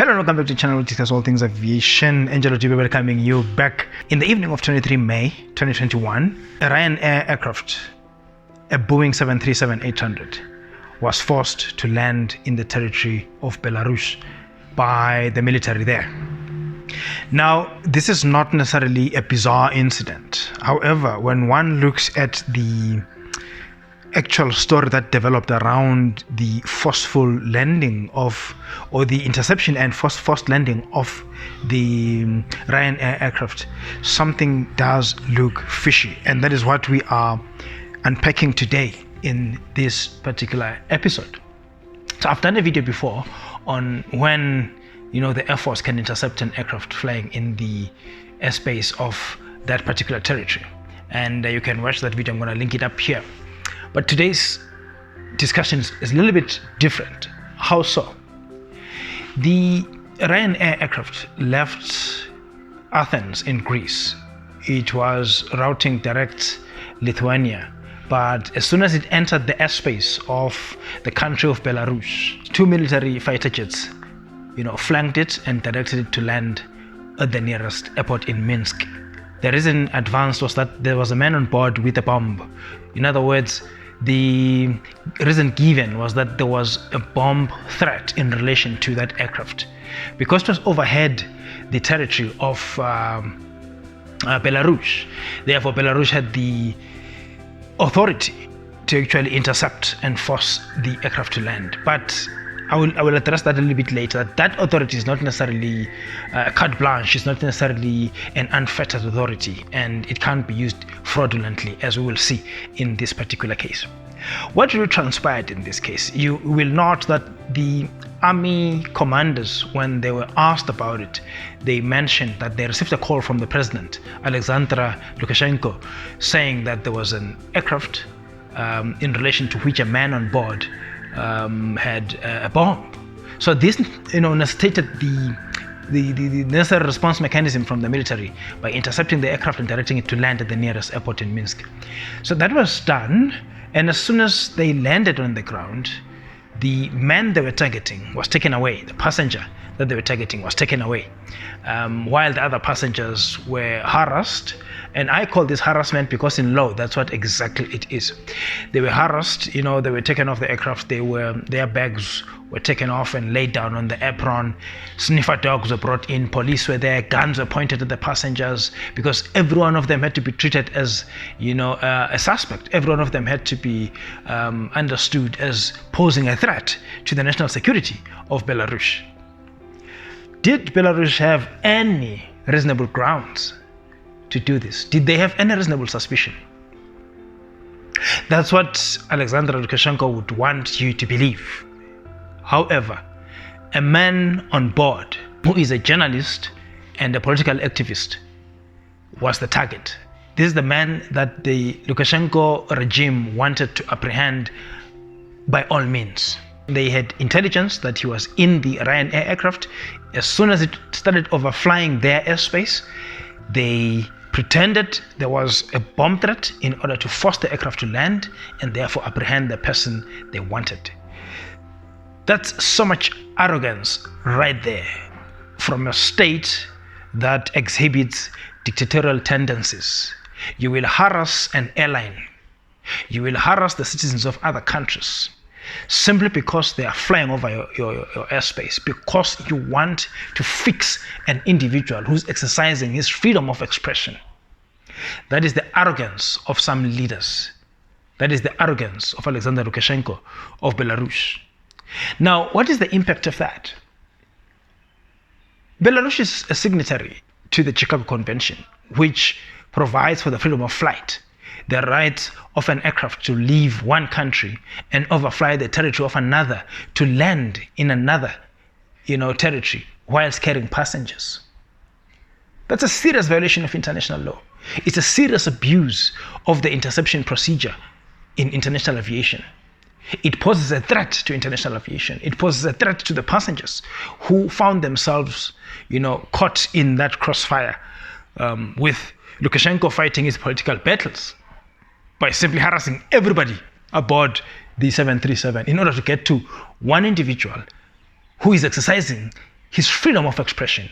Hello and welcome back to the channel which discusses all things aviation. Angelo TV welcoming you back. In the evening of 23 May 2021, a Ryanair aircraft, a Boeing 737-800, was forced to land in the territory of Belarus by the military there. Now, this is not necessarily a bizarre incident. However, when one looks at the actual story that developed around the forceful landing of, or the interception and forced landing of the Ryanair aircraft, something does look fishy, and that is what we are unpacking today in this particular episode. So I've done a video before on when the Air Force can intercept an aircraft flying in the airspace of that particular territory, and you can watch that video. I'm going to link it up here. But today's discussion is a little bit different. How so? The Ryanair aircraft left Athens in Greece. It was routing direct Lithuania. But as soon as it entered the airspace of the country of Belarus, two military fighter jets, flanked it and directed it to land at the nearest airport in Minsk. The reason advanced was that there was a man on board with a bomb. In other words, the reason given was that there was a bomb threat in relation to that aircraft. Because it was overhead the territory of Belarus, therefore Belarus had the authority to actually intercept and force the aircraft to land. But I will address that a little bit later. That authority is not necessarily carte blanche. It's not necessarily an unfettered authority, and it can't be used fraudulently, as we will see in this particular case. What really transpired in this case? You will note that the army commanders, when they were asked about it, they mentioned that they received a call from the president, Alexander Lukashenko, saying that there was an aircraft in relation to which a man on board had a bomb. So this necessitated the necessary response mechanism from the military by intercepting the aircraft and directing it to land at the nearest airport in Minsk. So that was done, and as soon as they landed on the ground, the man they were targeting was taken away. The passenger that they were targeting was taken away, while the other passengers were harassed. And I call this harassment because in law, that's what exactly it is. They were harassed, they were taken off the aircraft, their bags were taken off and laid down on the apron. Sniffer dogs were brought in, police were there, guns were pointed at the passengers, because every one of them had to be treated as, a suspect. Every one of them had to be understood as posing a threat to the national security of Belarus. Did Belarus have any reasonable grounds to do this? Did they have any reasonable suspicion? That's what Alexander Lukashenko would want you to believe. However, a man on board who is a journalist and a political activist was the target. This is the man that the Lukashenko regime wanted to apprehend by all means. They had intelligence that he was in the Ryanair aircraft. As soon as it started overflying their airspace, they pretended there was a bomb threat in order to force the aircraft to land and therefore apprehend the person they wanted. That's so much arrogance right there from a state that exhibits dictatorial tendencies. You will harass an airline. You will harass the citizens of other countries simply because they are flying over your airspace, because you want to fix an individual who's exercising his freedom of expression. That is the arrogance of some leaders. That is the arrogance of Alexander Lukashenko of Belarus. Now, what is the impact of that? Belarus is a signatory to the Chicago Convention, which provides for the freedom of flight, the right of an aircraft to leave one country and overfly the territory of another to land in another, territory whilst carrying passengers. That's a serious violation of international law. It's a serious abuse of the interception procedure in international aviation. It poses a threat to international aviation. It poses a threat to the passengers who found themselves, caught in that crossfire with Lukashenko fighting his political battles by simply harassing everybody aboard the 737 in order to get to one individual who is exercising his freedom of expression.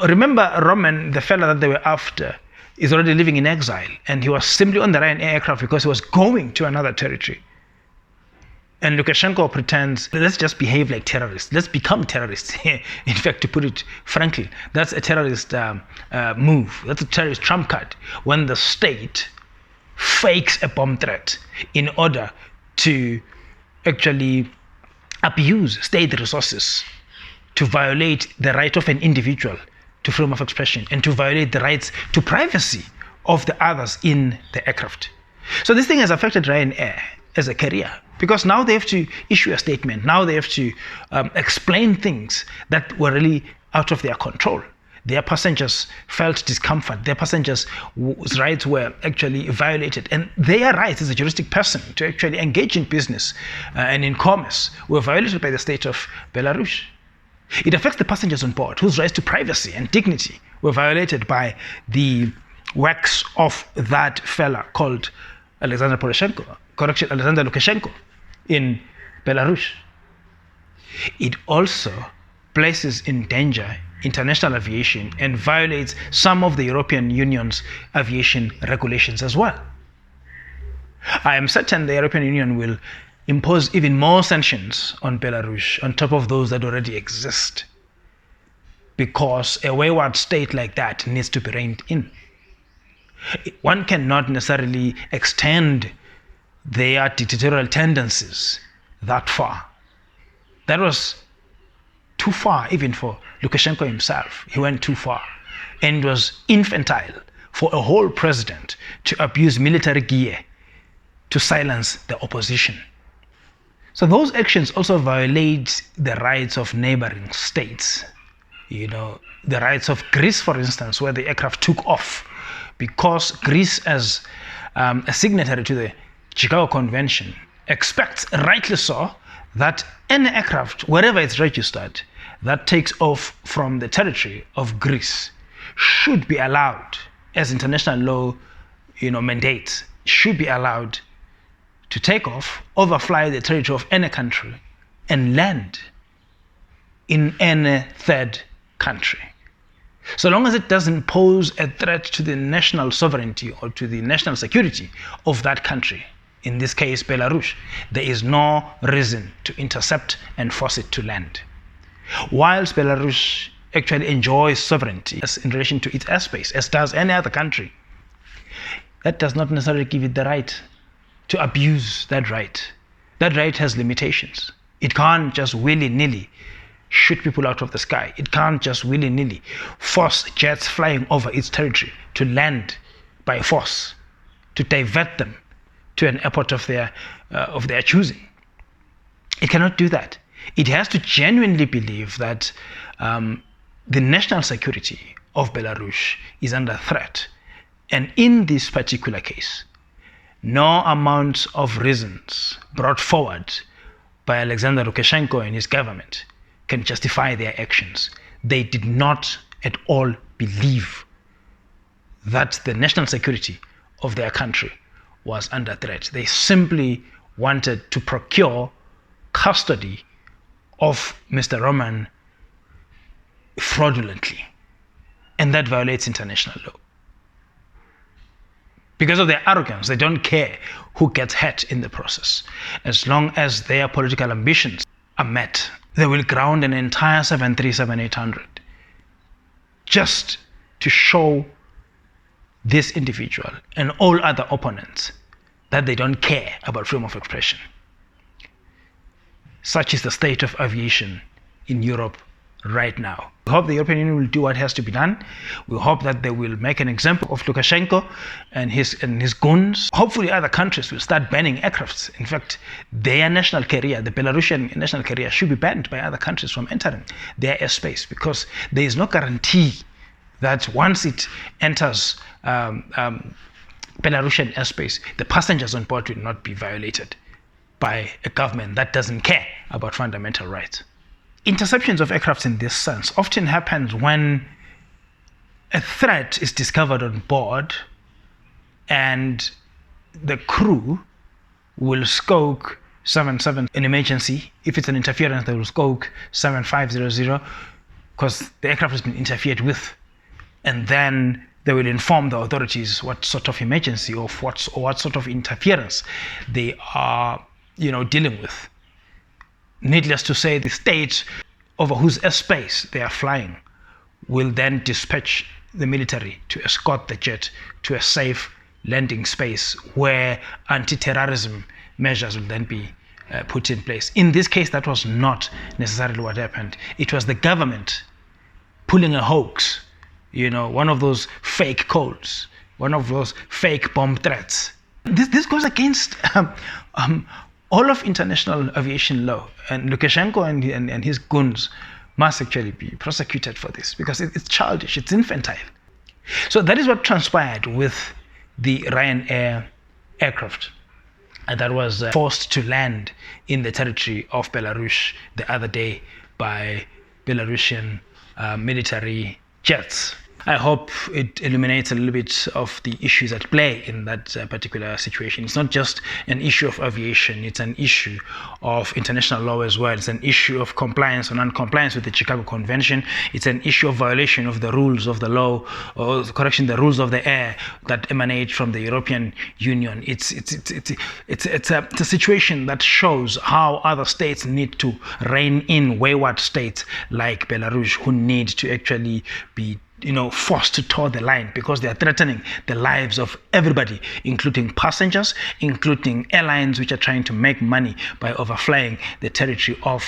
Remember, Roman, the fella that they were after, is already living in exile, and he was simply on the Ryanair aircraft because he was going to another territory. And Lukashenko pretends, let's just behave like terrorists. Let's become terrorists. In fact, to put it frankly, that's a terrorist move. That's a terrorist trump card. When the state fakes a bomb threat in order to actually abuse state resources, to violate the right of an individual to freedom of expression, and to violate the rights to privacy of the others in the aircraft. So this thing has affected Ryanair as a carrier, because now they have to issue a statement. Now they have to explain things that were really out of their control. Their passengers felt discomfort. Their passengers' rights were actually violated. And their rights as a juristic person to actually engage in business and in commerce were violated by the state of Belarus. It affects the passengers on board, whose rights to privacy and dignity were violated by the works of that fella called Alexander Lukashenko in Belarus. It also places in danger international aviation and violates some of the European Union's aviation regulations as well. I am certain the European Union will impose even more sanctions on Belarus on top of those that already exist, because a wayward state like that needs to be reined in. One cannot necessarily extend their dictatorial tendencies that far. That was too far even for Lukashenko himself. He went too far. And it was infantile for a whole president to abuse military gear to silence the opposition. So those actions also violate the rights of neighboring states. The rights of Greece, for instance, where the aircraft took off, because Greece, as a signatory to the Chicago Convention, expects, rightly so, that any aircraft, wherever it's registered, that takes off from the territory of Greece should be allowed, as international law mandates, should be allowed to take off, overfly the territory of any country, and land in any third country. So long as it doesn't pose a threat to the national sovereignty or to the national security of that country, in this case Belarus, there is no reason to intercept and force it to land. Whilst Belarus actually enjoys sovereignty in relation to its airspace, as does any other country, that does not necessarily give it the right to abuse that right. That right has limitations. It can't just willy-nilly shoot people out of the sky. It can't just willy-nilly force jets flying over its territory to land by force, to divert them to an airport of their choosing. It cannot do that. It has to genuinely believe that the national security of Belarus is under threat. And in this particular case, no amount of reasons brought forward by Alexander Lukashenko and his government can justify their actions. They did not at all believe that the national security of their country was under threat. They simply wanted to procure custody of Mr. Roman fraudulently, and that violates international law. Because of their arrogance, they don't care who gets hurt in the process. As long as their political ambitions are met, they will ground an entire 737-800 just to show this individual and all other opponents that they don't care about freedom of expression. Such is the state of aviation in Europe right now. We hope the European Union will do what has to be done. We hope that they will make an example of Lukashenko and his goons. Hopefully other countries will start banning aircrafts. In fact, their national carrier, the Belarusian national carrier, should be banned by other countries from entering their airspace, because there is no guarantee that once it enters Belarusian airspace, the passengers on board will not be violated by a government that doesn't care about fundamental rights. Interceptions of aircrafts in this sense often happens when a threat is discovered on board and the crew will stroke 77 in emergency. If it's an interference, they will stroke 7500 because the aircraft has been interfered with, and then they will inform the authorities what sort of emergency or what sort of interference they are, dealing with. Needless to say, the state over whose airspace they are flying will then dispatch the military to escort the jet to a safe landing space where anti-terrorism measures will then be put in place. In this case, that was not necessarily what happened. It was the government pulling a hoax, one of those fake codes, one of those fake bomb threats. This goes against all of international aviation law, and Lukashenko and his goons must actually be prosecuted for this, because it's childish, it's infantile. So that is what transpired with the Ryanair aircraft that was forced to land in the territory of Belarus the other day by Belarusian military jets. I hope it illuminates a little bit of the issues at play in that particular situation. It's not just an issue of aviation, it's an issue of international law as well. It's an issue of compliance or non-compliance with the Chicago Convention. It's an issue of violation of the rules of the law, or the rules of the air that emanate from the European Union. It's a situation that shows how other states need to rein in wayward states like Belarus, who need to actually be forced to toe the line, because they are threatening the lives of everybody, including passengers, including airlines which are trying to make money by overflying the territory of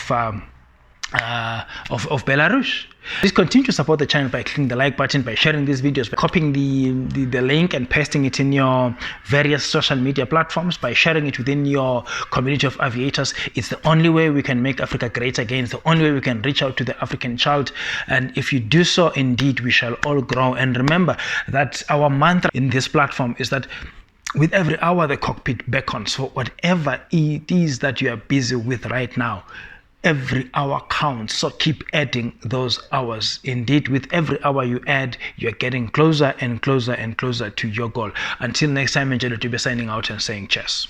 Belarus. Please continue to support the channel by clicking the like button, by sharing these videos, by copying the link and pasting it in your various social media platforms, by sharing it within your community of aviators. It's the only way we can make Africa great again. It's the only way we can reach out to the African child. And if you do so, indeed, we shall all grow. And remember that our mantra in this platform is that with every hour, the cockpit beckons. So whatever it is that you are busy with right now, every hour counts, so keep adding those hours. Indeed, with every hour you add, you're getting closer and closer and closer to your goal. Until next time, Angelo to be signing out and saying cheers.